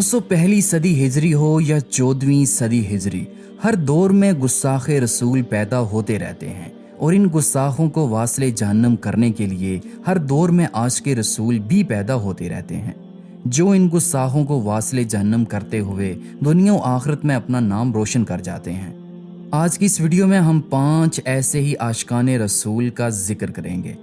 دوستو، پہلی صدی ہجری ہو یا 14ویں صدی ہجری، ہر دور میں گستاخ رسول پیدا ہوتے رہتے ہیں، اور ان گستاخوں کو واصل جہنم کرنے کے لیے ہر دور میں عاشق رسول بھی پیدا ہوتے رہتے ہیں، جو ان گستاخوں کو واصل جہنم کرتے ہوئے دنیا و آخرت میں اپنا نام روشن کر جاتے ہیں۔ آج کی اس ویڈیو میں ہم 5 ایسے ہی عاشقان رسول کا ذکر کریں گے۔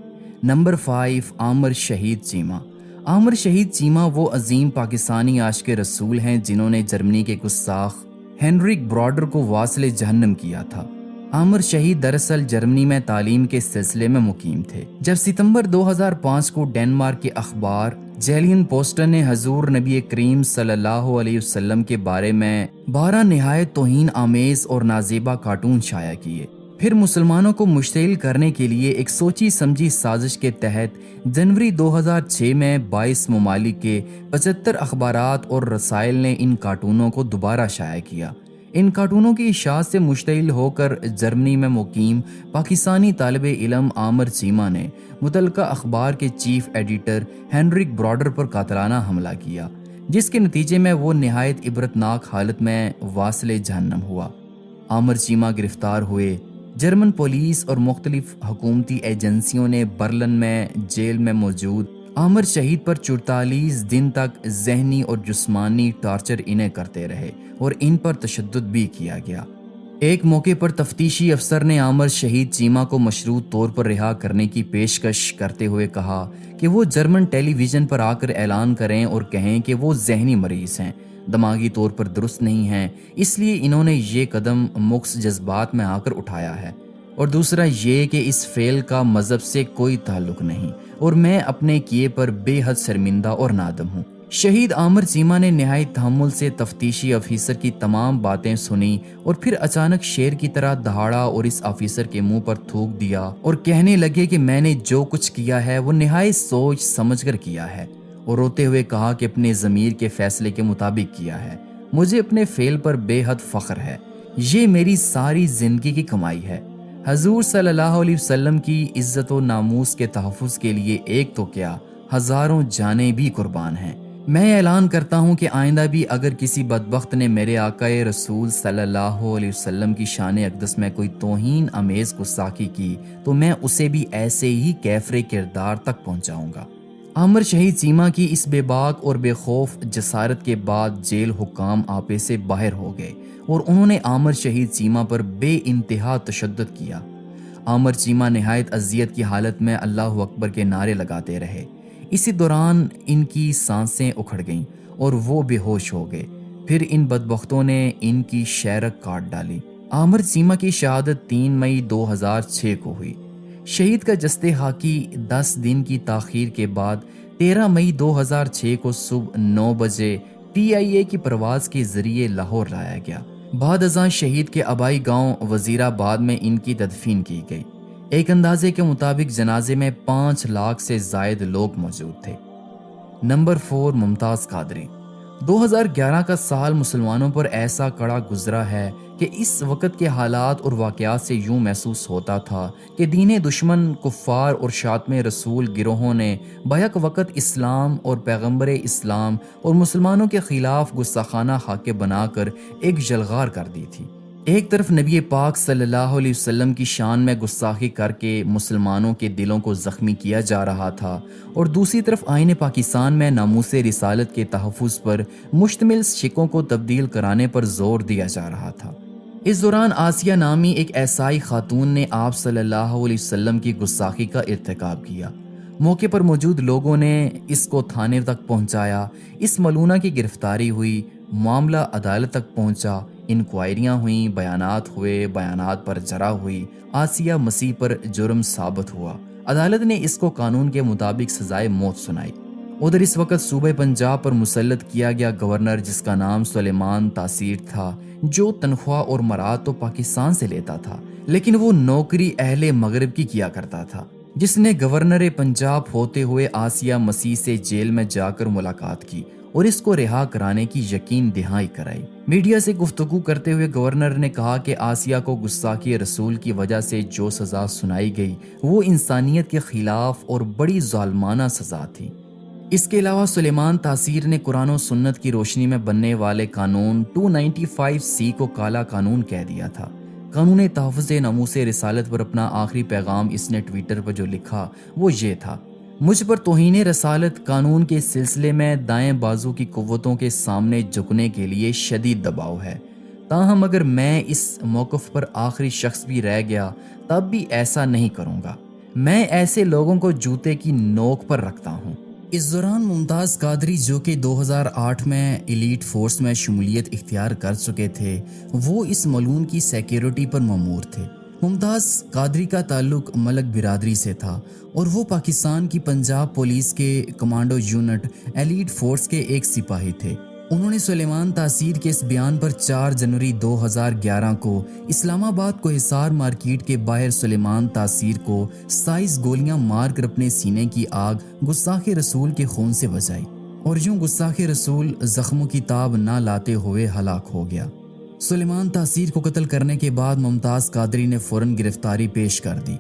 نمبر 5، عامر شہید چیمہ۔ عامر شہید چیمہ وہ عظیم پاکستانی عاشق رسول ہیں جنہوں نے جرمنی کے گستاخ ہینریک براڈر کو واصل جہنم کیا تھا۔ عامر شہید دراصل جرمنی میں تعلیم کے سلسلے میں مقیم تھے، جب ستمبر 2005 کو ڈنمارک کے اخبار جیلین پوسٹر نے حضور نبی کریم صلی اللہ علیہ وسلم کے بارے میں 12 نہایت توہین آمیز اور نازیبا کارٹون شائع کیے۔ پھر مسلمانوں کو مشتعل کرنے کے لیے ایک سوچی سمجھی سازش کے تحت جنوری 2006 میں 22 ممالک کے 75 اخبارات اور رسائل نے ان کارٹونوں کو دوبارہ شائع کیا۔ ان کارٹونوں کی اشاعت سے مشتعل ہو کر جرمنی میں مقیم پاکستانی طالب علم عامر چیمہ نے متعلقہ اخبار کے چیف ایڈیٹر ہینریک براڈر پر قاتلانہ حملہ کیا، جس کے نتیجے میں وہ نہایت عبرتناک حالت میں واصل جہنم ہوا۔ عامر چیمہ گرفتار ہوئے۔ جرمن پولیس اور مختلف حکومتی ایجنسیوں نے برلن میں جیل میں موجود عامر شہید پر 44 دن تک ذہنی اور جسمانی ٹارچر انہیں کرتے رہے اور ان پر تشدد بھی کیا گیا۔ ایک موقع پر تفتیشی افسر نے عامر شہید چیمہ کو مشروط طور پر رہا کرنے کی پیشکش کرتے ہوئے کہا کہ وہ جرمن ٹیلی ویژن پر آ کر اعلان کریں اور کہیں کہ وہ ذہنی مریض ہیں، دماغی طور پر درست نہیں ہیں، اس لیے انہوں نے یہ قدم مخص جذبات میں آ کر اٹھایا ہے، اور دوسرا یہ کہ اس فعل کا مذہب سے کوئی تعلق نہیں اور میں اپنے کیے پر بے حد شرمندہ اور نادم ہوں۔ شہید عامر چیمہ نے نہایت تحمل سے تفتیشی آفیسر کی تمام باتیں سنی اور پھر اچانک شیر کی طرح دہاڑا اور اس آفیسر کے منہ پر تھوک دیا اور کہنے لگے کہ میں نے جو کچھ کیا ہے وہ نہایت سوچ سمجھ کر کیا ہے، اور روتے ہوئے کہا کہ اپنے ضمیر کے فیصلے کے مطابق کیا ہے، مجھے اپنے فعل پر بے حد فخر ہے، یہ میری ساری زندگی کی کمائی ہے۔ حضور صلی اللہ علیہ وسلم کی عزت و ناموس کے تحفظ کے لیے ایک تو کیا، ہزاروں جانیں بھی قربان ہیں۔ میں اعلان کرتا ہوں کہ آئندہ بھی اگر کسی بدبخت نے میرے آقا رسول صلی اللہ علیہ وسلم کی شان اقدس میں کوئی توہین امیز گستاخی کی تو میں اسے بھی ایسے ہی کیفر کردار تک پہنچاؤں گا۔ عامر شہید چیمہ کی اس بے باک اور بے خوف جسارت کے بعد جیل حکام آپے سے باہر ہو گئے اور انہوں نے عامر شہید چیمہ پر بے انتہا تشدد کیا۔ عامر چیمہ نہایت اذیت کی حالت میں اللہ اکبر کے نعرے لگاتے رہے۔ اسی دوران ان کی سانسیں اکھڑ گئیں اور وہ بے ہوش ہو گئے۔ پھر ان بدبختوں نے ان کی شیرک کاٹ ڈالی۔ عامر چیمہ کی شہادت 3 مئی 2006 کو ہوئی۔ شہید کا جسد خاکی 10 دن کی تاخیر کے بعد 13 مئی 2006 کو صبح 9 بجے PIA کی پرواز کے ذریعے لاہور لایا گیا۔ بعد ازاں شہید کے آبائی گاؤں وزیرآباد میں ان کی تدفین کی گئی۔ ایک اندازے کے مطابق جنازے میں 5 لاکھ سے زائد لوگ موجود تھے۔ نمبر 4، ممتاز قادری۔ 2011 کا سال مسلمانوں پر ایسا کڑا گزرا ہے کہ اس وقت کے حالات اور واقعات سے یوں محسوس ہوتا تھا کہ دین دشمن، کفار اور شاطم رسول گروہوں نے بیک وقت اسلام اور پیغمبر اسلام اور مسلمانوں کے خلاف گستاخانہ خاکے بنا کر ایک جلغار کر دی تھی۔ ایک طرف نبی پاک صلی اللہ علیہ وسلم کی شان میں گستاخی کر کے مسلمانوں کے دلوں کو زخمی کیا جا رہا تھا، اور دوسری طرف آئین پاکستان میں ناموس رسالت کے تحفظ پر مشتمل شکوں کو تبدیل کرانے پر زور دیا جا رہا تھا۔ اس دوران آسیہ نامی ایک عیسائی خاتون نے آپ صلی اللہ علیہ وسلم کی گستاخی کا ارتکاب کیا۔ موقع پر موجود لوگوں نے اس کو تھانے تک پہنچایا، اس ملونہ کی گرفتاری ہوئی، معاملہ عدالت تک پہنچا، انکوائریاں ہوئیں، بیانات ہوئے، بیانات پر جرح ہوئی، آسیہ مسیح پر جرم ثابت ہوا۔ عدالت نے اس کو قانون کے مطابق سزائے موت سنائی۔ ادھر اس وقت صوبہ پنجاب پر مسلط کیا گیا گورنر، جس کا نام سلیمان تاثیر تھا، جو تنخواہ اور مراد تو پاکستان سے لیتا تھا، لیکن وہ نوکری اہل مغرب کی کیا کرتا تھا، جس نے گورنر پنجاب ہوتے ہوئے آسیہ مسیح سے جیل میں جا کر ملاقات کی اور اس کو رہا کرانے کی یقین دہانی کرائی۔ میڈیا سے گفتگو کرتے ہوئے گورنر نے کہا کہ آسیہ کو گستاخی رسول کی وجہ سے جو سزا سنائی گئی وہ انسانیت کے خلاف اور بڑی ظالمانہ سزا تھی۔ اس کے علاوہ سلیمان تاثیر نے قرآن و سنت کی روشنی میں بننے والے قانون 295C کو کالا قانون کہہ دیا تھا۔ قانون تحفظ ناموس رسالت پر اپنا آخری پیغام اس نے ٹویٹر پر جو لکھا وہ یہ تھا: مجھ پر توہین رسالت قانون کے سلسلے میں دائیں بازو کی قوتوں کے سامنے جھکنے کے لیے شدید دباؤ ہے، تاہم اگر میں اس موقف پر آخری شخص بھی رہ گیا تب بھی ایسا نہیں کروں گا۔ میں ایسے لوگوں کو جوتے کی نوک پر رکھتا ہوں۔ اس دوران ممتاز قادری، جو کہ 2008 میں ایلیٹ فورس میں شمولیت اختیار کر چکے تھے، وہ اس ملعون کی سیکیورٹی پر مامور تھے۔ ممتاز قادری کا تعلق ملک برادری سے تھا اور وہ پاکستان کی پنجاب پولیس کے کمانڈو یونٹ ایلیٹ فورس کے ایک سپاہی تھے۔ انہوں نے سلیمان تاثیر کے اس بیان پر 4 جنوری 2011 کو اسلام آباد کو حصار مارکیٹ کے باہر سلیمان تاثیر کو 27 گولیاں مار کر اپنے سینے کی آگ گستاخ رسول کے خون سے بجھائی، اور یوں گستاخ رسول زخموں کی تاب نہ لاتے ہوئے ہلاک ہو گیا۔ سلیمان تاثیر کو قتل کرنے کے بعد ممتاز قادری نے فوراً گرفتاری پیش کر دی۔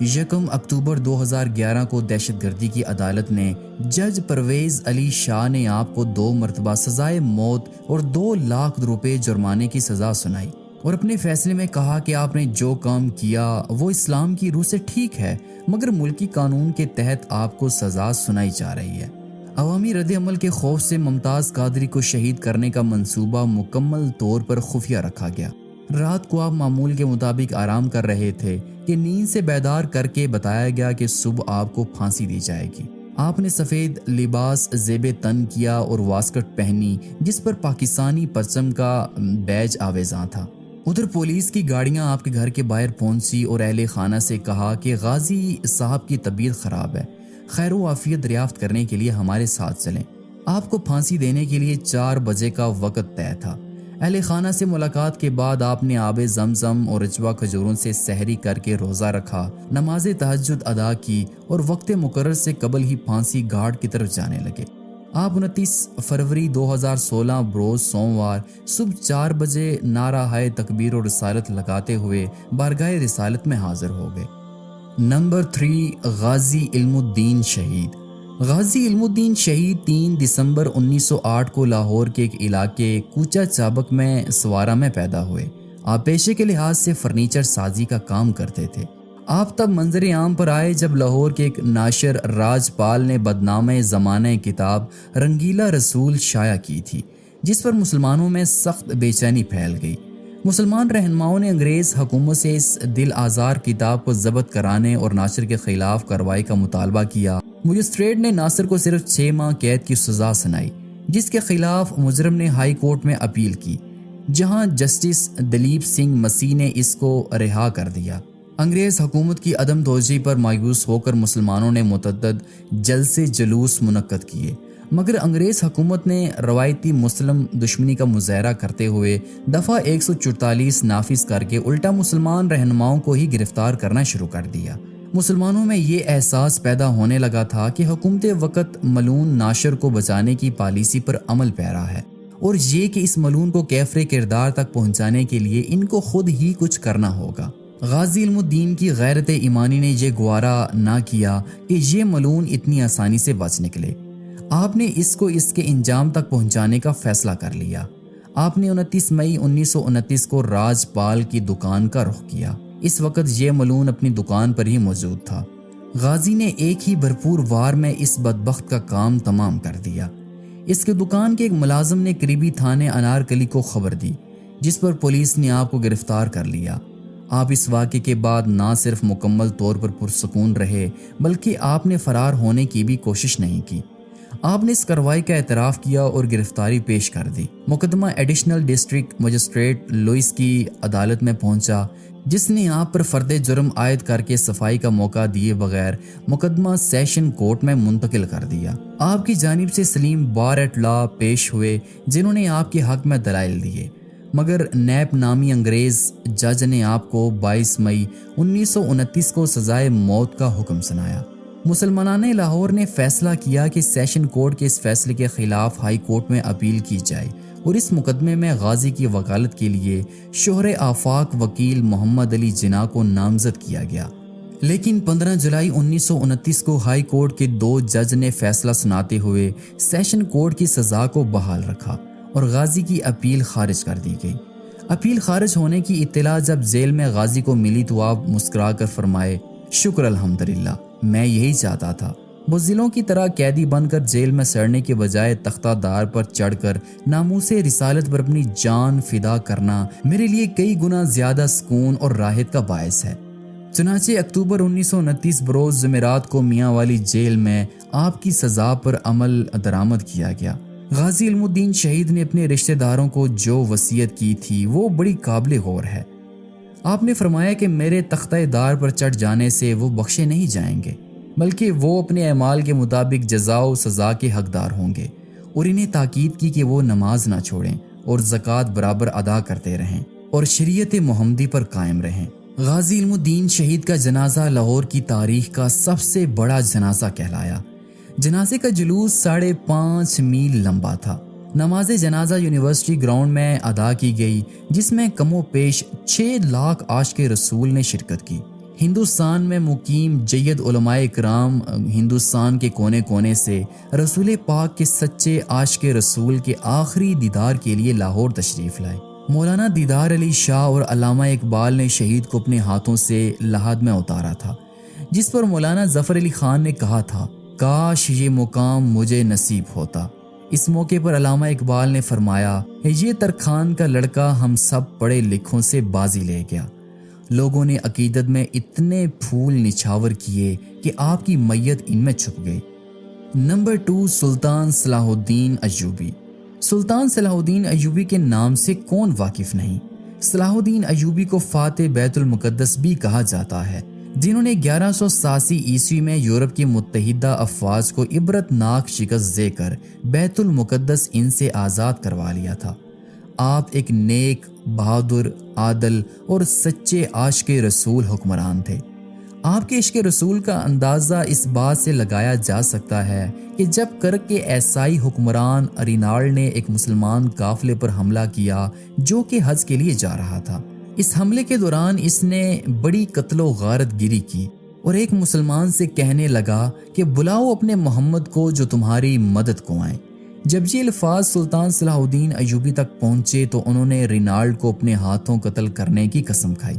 1 اکتوبر 2011 کو دہشت گردی کی عدالت نے جج پرویز علی شاہ نے آپ کو 2 مرتبہ سزائے موت اور 2 لاکھ روپے جرمانے کی سزا سنائی، اور اپنے فیصلے میں کہا کہ آپ نے جو کام کیا وہ اسلام کی روح سے ٹھیک ہے، مگر ملکی قانون کے تحت آپ کو سزا سنائی جا رہی ہے۔ عوامی رد عمل کے خوف سے ممتاز قادری کو شہید کرنے کا منصوبہ مکمل طور پر خفیہ رکھا گیا۔ رات کو آپ معمول کے مطابق آرام کر رہے تھے کہ نیند سے بیدار کر کے بتایا گیا کہ صبح آپ کو پھانسی دی جائے گی۔ آپ نے سفید لباس زیب تن کیا اور واسکٹ پہنی جس پر پاکستانی پرچم کا بیج آویزاں تھا۔ ادھر پولیس کی گاڑیاں آپ کے گھر کے باہر پہنچی اور اہل خانہ سے کہا کہ غازی صاحب کی طبیعت خراب ہے، خیر و عافیت دریافت کرنے کے لیے ہمارے ساتھ چلیں۔ آپ کو پھانسی دینے کے لیے 4 بجے کا وقت طے تھا۔ اہل خانہ سے ملاقات کے بعد آپ نے آب زمزم اور رجوع کھجوروں سے سحری کر کے روزہ رکھا، نماز تہجد ادا کی اور وقت مقرر سے قبل ہی پھانسی گھاٹ کی طرف جانے لگے۔ آپ 29 فروری 2016 بروز سوموار صبح 4 بجے نعرہ ہائے تکبیر و رسالت لگاتے ہوئے بارگاہ رسالت میں حاضر ہو گئے۔ نمبر 3، غازی علم الدین شہید۔ غازی علم الدین شہید 3 دسمبر 1908 کو لاہور کے ایک علاقے کوچہ چابک میں سوارہ میں پیدا ہوئے۔ آپ پیشے کے لحاظ سے فرنیچر سازی کا کام کرتے تھے۔ آپ تب منظر عام پر آئے جب لاہور کے ایک ناشر راج پال نے بدنام زمانہ کتاب رنگیلا رسول شائع کی تھی، جس پر مسلمانوں میں سخت بے چینی پھیل گئی۔ مسلمان رہنماؤں نے انگریز حکومت سے اس دل آزار کتاب کو ضبط کرانے اور ناشر کے خلاف کارروائی کا مطالبہ کیا۔ مجسٹریٹ نے ناصر کو صرف 6 ماہ قید کی سزا سنائی، جس کے خلاف مجرم نے ہائی کورٹ میں اپیل کی، جہاں جسٹس دلیپ سنگھ مسیح نے اس کو رہا کر دیا۔ انگریز حکومت کی عدم توجہی پر مایوس ہو کر مسلمانوں نے متعدد جلسے جلوس منعقد کیے، مگر انگریز حکومت نے روایتی مسلم دشمنی کا مظاہرہ کرتے ہوئے دفعہ 144 نافذ کر کے الٹا مسلمان رہنماؤں کو ہی گرفتار کرنا شروع کر دیا۔ مسلمانوں میں یہ احساس پیدا ہونے لگا تھا کہ حکومت وقت ملعون ناشر کو بچانے کی پالیسی پر عمل پیرا ہے، اور یہ کہ اس ملعون کو کیفر کردار تک پہنچانے کے لیے ان کو خود ہی کچھ کرنا ہوگا۔ غازی علم الدین کی غیرت ایمانی نے یہ گوارا نہ کیا کہ یہ ملعون اتنی آسانی سے بچ نکلے۔ آپ نے اس کو اس کے انجام تک پہنچانے کا فیصلہ کر لیا۔ آپ نے 29 مئی 1929 کو راج پال کی دکان کا رخ کیا۔ اس وقت یہ ملعون اپنی دکان پر ہی موجود تھا۔ غازی نے ایک ہی بھرپور وار میں اس بدبخت کا کام تمام کر دیا۔ اس کے دکان کے ایک ملازم نے قریبی تھانے انارکلی کو خبر دی، جس پر پولیس نے آپ کو گرفتار کر لیا۔ آپ اس واقعے کے بعد نہ صرف مکمل طور پر پرسکون رہے بلکہ آپ نے فرار ہونے کی بھی کوشش نہیں کی۔ آپ نے اس کارروائی کا اعتراف کیا اور گرفتاری پیش کر دی۔ مقدمہ ایڈیشنل ڈسٹرکٹ مجسٹریٹ لوئس کی عدالت میں پہنچا، جس نے آپ پر فرد جرم عائد کر کے صفائی کا موقع دیے بغیر مقدمہ سیشن کورٹ میں منتقل کر دیا۔ آپ کی جانب سے سلیم بار ایٹ لا پیش ہوئے جنہوں نے آپ کے حق میں دلائل دیے، مگر نیپ نامی انگریز جج نے آپ کو 22 مئی 1929 کو سزائے موت کا حکم سنایا۔ مسلمانان لاہور نے فیصلہ کیا کہ سیشن کورٹ کے اس فیصلے کے خلاف ہائی کورٹ میں اپیل کی جائے اور اس مقدمے میں غازی کی وکالت کے لیے شوہر آفاق وکیل محمد علی جناح کو نامزد کیا گیا۔ لیکن 15 جولائی 1929 کو ہائی کورٹ کے 2 جج نے فیصلہ سناتے ہوئے سیشن کورٹ کی سزا کو بحال رکھا اور غازی کی اپیل خارج کر دی گئی۔ اپیل خارج ہونے کی اطلاع جب جیل میں غازی کو ملی تو آپ مسکرا کر فرمائے، شکر الحمدللہ، میں یہی چاہتا تھا۔ بزدلوں کی طرح قیدی بن کر جیل میں سڑنے کے بجائے تختہ دار پر چڑھ کر ناموس رسالت پر اپنی جان فدا کرنا میرے لیے کئی گنا زیادہ سکون اور راحت کا باعث ہے۔ چنانچہ اکتوبر 1929 بروز جمعرات کو میاں والی جیل میں آپ کی سزا پر عمل درآمد کیا گیا۔ غازی علم الدین شہید نے اپنے رشتہ داروں کو جو وصیت کی تھی وہ بڑی قابل غور ہے۔ آپ نے فرمایا کہ میرے تختہ دار پر چڑھ جانے سے وہ بخشے نہیں جائیں گے، بلکہ وہ اپنے اعمال کے مطابق جزا و سزا کے حقدار ہوں گے، اور انہیں تاکید کی کہ وہ نماز نہ چھوڑیں اور زکوٰۃ برابر ادا کرتے رہیں اور شریعت محمدی پر قائم رہیں۔ غازی علم الدین شہید کا جنازہ لاہور کی تاریخ کا سب سے بڑا جنازہ کہلایا۔ جنازے کا جلوس 5.5 میل لمبا تھا۔ نماز جنازہ یونیورسٹی گراؤنڈ میں ادا کی گئی، جس میں کم و بیش 6 لاکھ عاشق رسول نے شرکت کی۔ ہندوستان میں مقیم جید علماء کرام ہندوستان کے کونے کونے سے رسول پاک کے سچے عاشق رسول کے آخری دیدار کے لیے لاہور تشریف لائے۔ مولانا دیدار علی شاہ اور علامہ اقبال نے شہید کو اپنے ہاتھوں سے لحد میں اتارا تھا، جس پر مولانا ظفر علی خان نے کہا تھا، کاش یہ مقام مجھے نصیب ہوتا۔ اس موقع پر علامہ اقبال نے فرمایا، یہ ترکھان کا لڑکا ہم سب پڑھے لکھوں سے بازی لے گیا۔ لوگوں نے عقیدت میں اتنے پھول نچھاور کیے کہ آپ کی میت ان میں چھپ گئی۔ نمبر 2، سلطان صلاح الدین ایوبی۔ سلطان صلاح الدین ایوبی کے نام سے کون واقف نہیں؟ صلاح الدین ایوبی کو فاتح بیت المقدس بھی کہا جاتا ہے، جنہوں نے 1187 میں یورپ کی متحدہ افواج کو عبرت ناک شکست دے کر بیت المقدس ان سے آزاد کروا لیا تھا۔ آپ ایک نیک، بہادر، عادل اور سچے عاشق رسول حکمران تھے۔ آپ کے عشق رسول کا اندازہ اس بات سے لگایا جا سکتا ہے کہ جب کرک کے عیسائی حکمران رینالڈ نے ایک مسلمان قافلے پر حملہ کیا جو کہ حج کے لیے جا رہا تھا، اس حملے کے دوران اس نے بڑی قتل و غارت گیری کی اور ایک مسلمان سے کہنے لگا کہ بلاؤ اپنے محمد کو جو تمہاری مدد کو آئیں۔ جب یہ الفاظ سلطان صلاح الدین ایوبی تک پہنچے تو انہوں نے رینالڈ کو اپنے ہاتھوں قتل کرنے کی قسم کھائی۔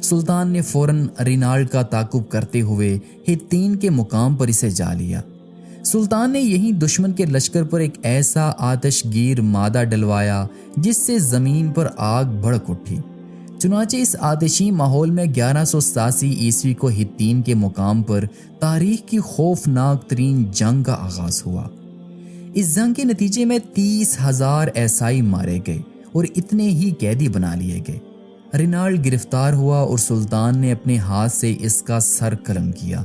سلطان نے فوراً رینالڈ کا تعاقب کرتے ہوئے ہتین کے مقام پر اسے جا لیا۔ سلطان نے یہیں دشمن کے لشکر پر ایک ایسا آتش گیر مادہ ڈلوایا جس سے زمین پر آگ بھڑک اٹھی۔ چنانچہ اس آتشی ماحول میں 1187 کو ہتین کے مقام پر تاریخ کی خوفناک ترین جنگ کا آغاز ہوا۔ اس جنگ کے نتیجے میں 30,000 عیسائی مارے گئے اور اتنے ہی قیدی بنا لیے گئے۔ رینالڈ گرفتار ہوا اور سلطان نے اپنے ہاتھ سے اس کا سر قلم کیا،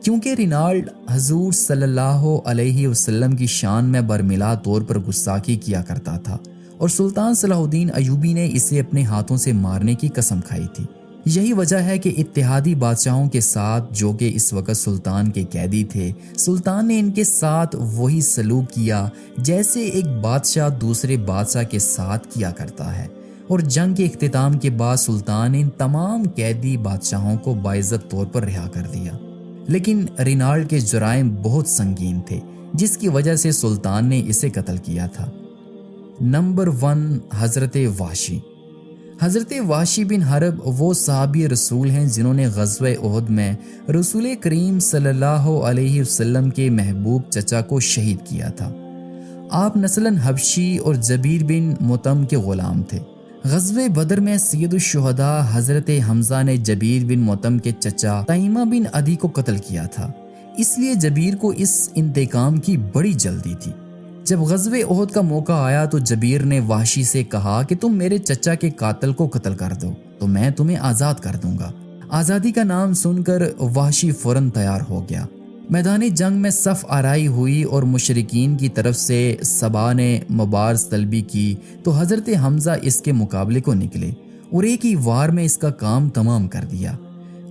کیونکہ رینالڈ حضور صلی اللہ علیہ وسلم کی شان میں برملا طور پر گستاخی کیا کرتا تھا، اور سلطان صلاح الدین ایوبی نے اسے اپنے ہاتھوں سے مارنے کی قسم کھائی تھی۔ یہی وجہ ہے کہ اتحادی بادشاہوں کے ساتھ جو کہ اس وقت سلطان کے قیدی تھے، سلطان نے ان کے ساتھ وہی سلوک کیا جیسے ایک بادشاہ دوسرے بادشاہ کے ساتھ کیا کرتا ہے، اور جنگ کے اختتام کے بعد سلطان نے ان تمام قیدی بادشاہوں کو باعزت طور پر رہا کر دیا۔ لیکن رینالڈ کے جرائم بہت سنگین تھے، جس کی وجہ سے سلطان نے اسے قتل کیا تھا۔ نمبر 1، حضرت وحشی۔ حضرت وحشی بن حرب وہ صحابی رسول ہیں جنہوں نے غزوہ احد میں رسول کریم صلی اللہ علیہ وسلم کے محبوب چچا کو شہید کیا تھا۔ آپ نسلاً حبشی اور جبیر بن مطعم کے غلام تھے۔ غزوہ بدر میں سید الشہداء حضرت حمزہ نے جبیر بن مطعم کے چچا تیمہ بن عدی کو قتل کیا تھا، اس لیے جبیر کو اس انتقام کی بڑی جلدی تھی۔ جب غزوہ احد کا موقع آیا تو جبیر نے وحشی سے کہا کہ تم میرے چچا کے قاتل کو قتل کر دو تو میں تمہیں آزاد کر دوں گا۔ آزادی کا نام سن کر وحشی فوراً تیار ہو گیا۔ میدان جنگ میں صف آرائی ہوئی اور مشرکین کی طرف سے صبا نے مبارز طلبی کی تو حضرت حمزہ اس کے مقابلے کو نکلے اور ایک ہی وار میں اس کا کام تمام کر دیا۔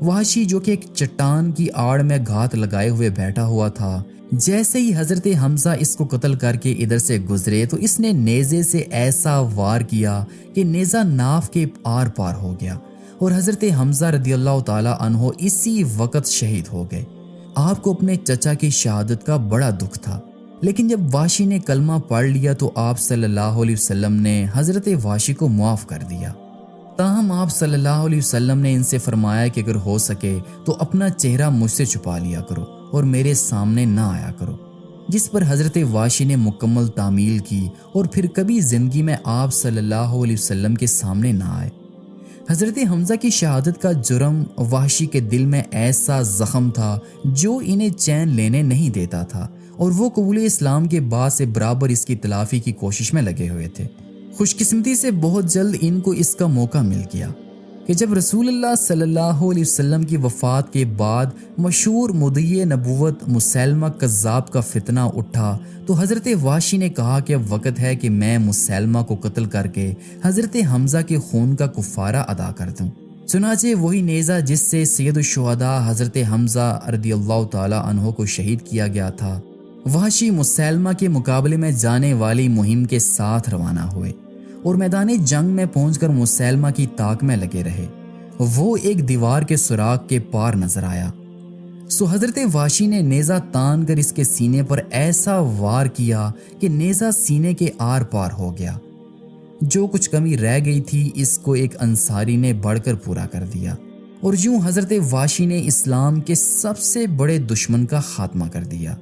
وحشی جو کہ ایک چٹان کی آڑ میں گھات لگائے ہوئے بیٹھا ہوا تھا، جیسے ہی حضرت حمزہ اس کو قتل کر کے ادھر سے گزرے تو اس نے نیزے سے ایسا وار کیا کہ نیزہ ناف کے آر پار ہو گیا اور حضرت حمزہ رضی اللہ تعالیٰ عنہ اسی وقت شہید ہو گئے۔ آپ کو اپنے چچا کی شہادت کا بڑا دکھ تھا، لیکن جب واشی نے کلمہ پڑھ لیا تو آپ صلی اللہ علیہ وسلم نے حضرت واشی کو معاف کر دیا۔ تاہم آپ صلی اللہ علیہ وسلم نے ان سے فرمایا کہ اگر ہو سکے تو اپنا چہرہ مجھ سے چھپا لیا کرو اور میرے سامنے نہ آیا کرو، جس پر حضرت واشی نے مکمل تعمیل کی اور پھر کبھی زندگی میں آپ صلی اللہ علیہ وسلم کے سامنے نہ آئے۔ حضرت حمزہ کی شہادت کا جرم وحشی کے دل میں ایسا زخم تھا جو انہیں چین لینے نہیں دیتا تھا، اور وہ قبول اسلام کے بعد سے برابر اس کی تلافی کی کوشش میں لگے ہوئے تھے۔ خوش قسمتی سے بہت جلد ان کو اس کا موقع مل گیا کہ جب رسول اللہ صلی اللہ علیہ وسلم کی وفات کے بعد مشہور مدعی نبوت مسیلمہ کذاب کا فتنہ اٹھا تو حضرت واشی نے کہا کہ اب وقت ہے کہ میں مسیلمہ کو قتل کر کے حضرت حمزہ کے خون کا کفارہ ادا کر دوں۔ چنانچہ وہی نیزہ جس سے سید الشہداء حضرت حمزہ رضی اللہ تعالی عنہ کو شہید کیا گیا تھا، وحشی مسیلمہ کے مقابلے میں جانے والی مہم کے ساتھ روانہ ہوئے اور میدان جنگ میں پہنچ کر مسیلمہ کی طاق میں لگے رہے۔ وہ ایک دیوار کے سوراخ کے پار نظر آیا، سو حضرت واشی نے نیزہ تان کر اس کے سینے پر ایسا وار کیا کہ نیزہ سینے کے آر پار ہو گیا۔ جو کچھ کمی رہ گئی تھی اس کو ایک انصاری نے بڑھ کر پورا کر دیا، اور یوں حضرت واشی نے اسلام کے سب سے بڑے دشمن کا خاتمہ کر دیا۔